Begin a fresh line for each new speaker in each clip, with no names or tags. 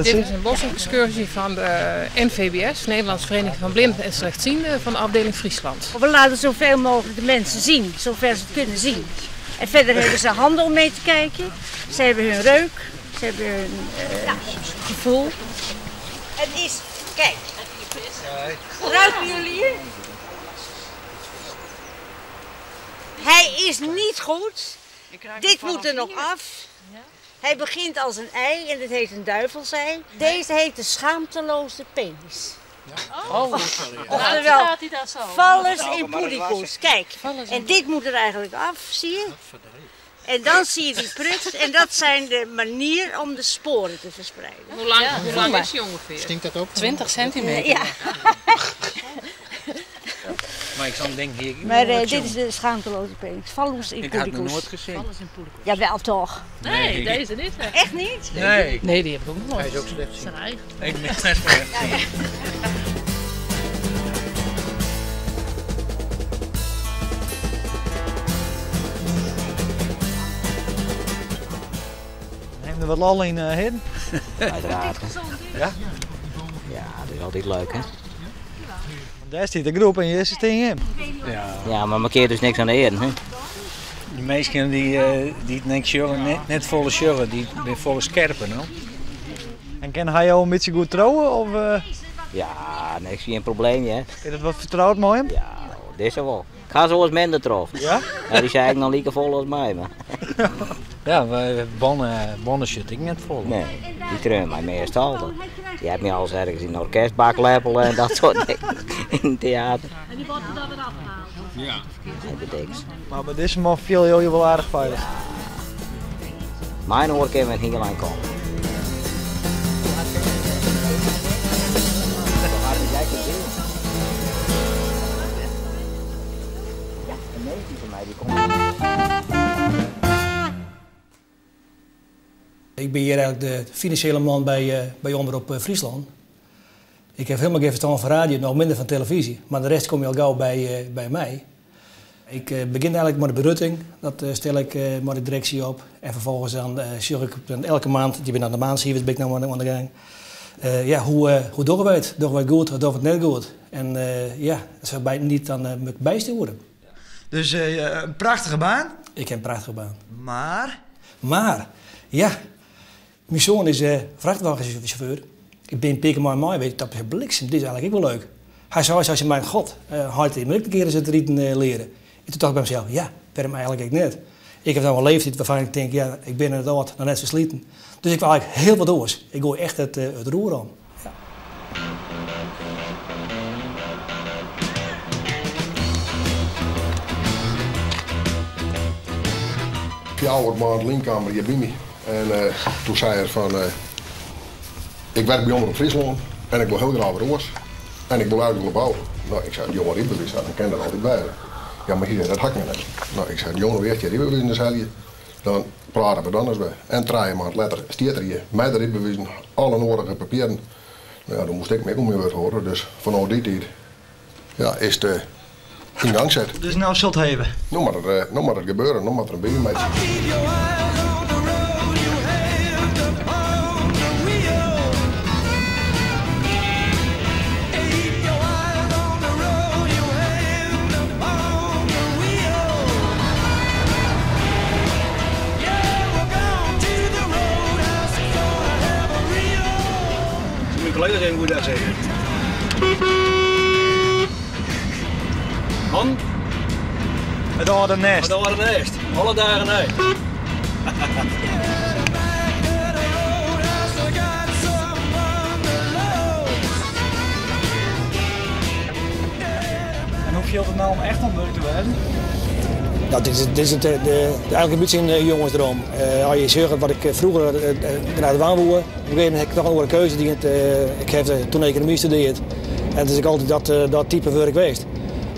Dit is een bosexcursie van de NVBS, Nederlandse Vereniging van Blinden en Slechtzienden, van de afdeling Friesland.
We laten zoveel mogelijk de mensen zien, zover ze het kunnen zien. En verder hebben ze handen om mee te kijken. Ze hebben hun reuk, ze hebben hun gevoel. Het is, kijk, ruiken jullie? Hij is niet goed. Dit moet er nog af. Hij begint als een ei en dit heet een duivelsei. Deze heet de schaamteloze penis. Oftewel, vallus in poedikoes. Kijk, en dit moet er eigenlijk af, zie je? En dan zie je die pruts en dat zijn de manier om de sporen te verspreiden.
Hoe lang is hij ongeveer?
Stinkt dat ook?
20 centimeter.
Ja.
Maar ik zou denken hier.
Maar dit is de schaamteloze penis. Vallus in
Ik had het nog
poedikoes.
nooit gezien.
Jawel toch.
Nee, deze niet.
Echt niet?
Nee.
Nee, die heb ik ook nog nooit.
Hij is ook slecht.
Zijn eigen.
Ik ben net slecht.
Neem er wat lol in heen.
Uiteraard.
Ja?
Ja, dat is altijd leuk, hè?
Daar zit de groep en je is het in.
Ja, maar markeert dus niks aan de eren, hè?
Die meisjes die niks sjorren, net volle sjorren, die zijn volle scherpen, no?
En kan hij jou een beetje goed trouwen? Of
Ja, niks, geen probleem, hè?
is het wat vertrouwd met hem?
Ja, dit is er wel. Ik ga zoals minder trof.
Ja?
Ja, die zijn nog niet vol als mij, maar.
Ja, we bonnen shit ik net vol.
Nee, die treun mij meestal. Die heeft me al eens ergens in een orkestbak lepelen en dat soort dingen. In het theater.
En die worden dan weer afgehaald.
Ja.
En de diks.
Maar bij deze man viel je wel aardig veilig.
Mijn oor kan met heel lang komen. Een neefje van mij die komt.
Ik ben hier eigenlijk de financiële man bij Omroep Friesland. Ik heb helemaal geen verstand van radio, nog minder van televisie. Maar de rest kom je al gauw bij mij. Ik begin eigenlijk met de berutting. Dat stel ik met de directie op. En vervolgens dan zorg ik elke maand, je bent aan de maandcijfers, ben ik nou aan de gang. Hoe doen we het? Doen we het goed of doen we het niet goed? En dat zou niet dan bijsturen.
Dus een prachtige baan.
Ik heb een prachtige baan.
Maar,
Ja, mijn zoon is vrachtwagenchauffeur. Ik ben een paar maai, weet je, dat is bliksem, dit is eigenlijk ook wel leuk. Hij zei, als je mijn god, hard in een keer eens het rieten leren. En toen dacht ik bij mezelf, ja, waarom eigenlijk ik net. Ik heb dan wel een leeftijd waarvan ik denk, ja, ik ben het oud, nog net versleten. Dus ik wil eigenlijk heel wat doors. Ik gooi echt het roer aan. Ja.
Fjouwer maand Linkkamer hier bij me. En toen zei hij van, ik werk bij Omroep Friesland en ik wil heel graag weer roos. En ik wil eigenlijk nog bouwen. Nou, ik zei, jongen, ribbewijs, ik ken dat altijd bij. Ja, maar hier, dat hak ik niet. Nou, ik zei, jongen, weet je, ribbewijs in de zaal, dan praten we dan eens bij. En 3 maanden later staat er hier, met de ribbewijs, alle nodige papieren. Nou ja, dan moest ik me ook om je weer horen, dus vanaf die tijd, ja, is het in gang zet.
dus nou zult hebben.
Nog maar het gebeuren, nog maar er een beetje mee.
Mijn collega's even goed zeggen. Han?
Het oude nest.
Dat waren eerst. Alle dagen uit.
En hoe viel het nou om echt onbeurkt te werden?
Nou, dit is eigenlijk een beetje een jongensdroom. Als je zegt wat ik vroeger naar de waan woonde, op een gegeven moment heb ik nog een keuze. Ik heb toen economie gestudeerd. En dus ik altijd dat type werk geweest.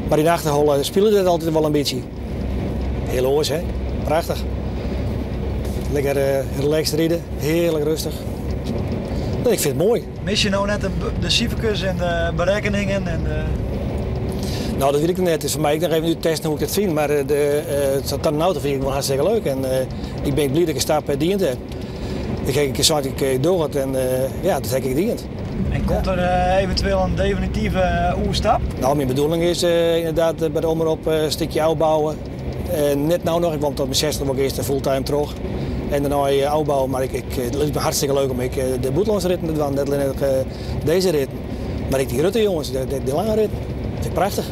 Maar in de achterholen speelde dat altijd wel een beetje. Heel oors, hè? Prachtig. Lekker relaxed rijden, heerlijk rustig. Ik vind het mooi.
Mis je nou net de cijfertjes en de berekeningen?
Nou, dat weet ik net. Het is voor mij, ik nog even nu testen hoe ik het vind. Maar het een auto vind ik wel hartstikke leuk. En ik ben blij dat ik een stap dient heb. Ik heb een keer door het en ja, dat heb ik gedient.
En komt er eventueel een definitieve oerstap?
Nou, mijn bedoeling is inderdaad bij de omroep een stukje uitbouwen. Net nou nog, ik woon tot mijn 60 ook eerst fulltime terug. En daarna uitbouwen, maar het lijkt me hartstikke leuk om de boetlandsritten te doen, net alleen deze ritten. Maar die grote jongens, die lange rit, vind ik prachtig.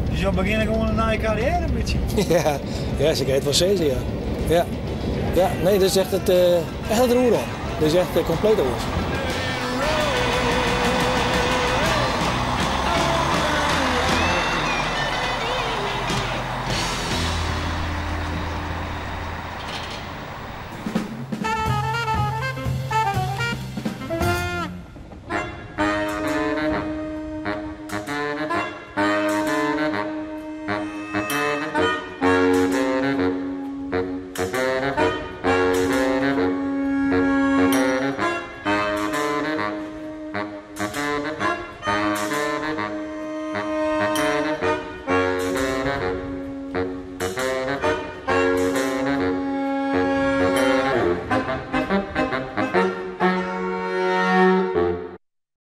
Dus je begint gewoon een nieuwe carrière een beetje?
Ja, ze kan het wel zeggen, ja. Ja, nee, dat is echt het roer om. Dat is echt compleet anders.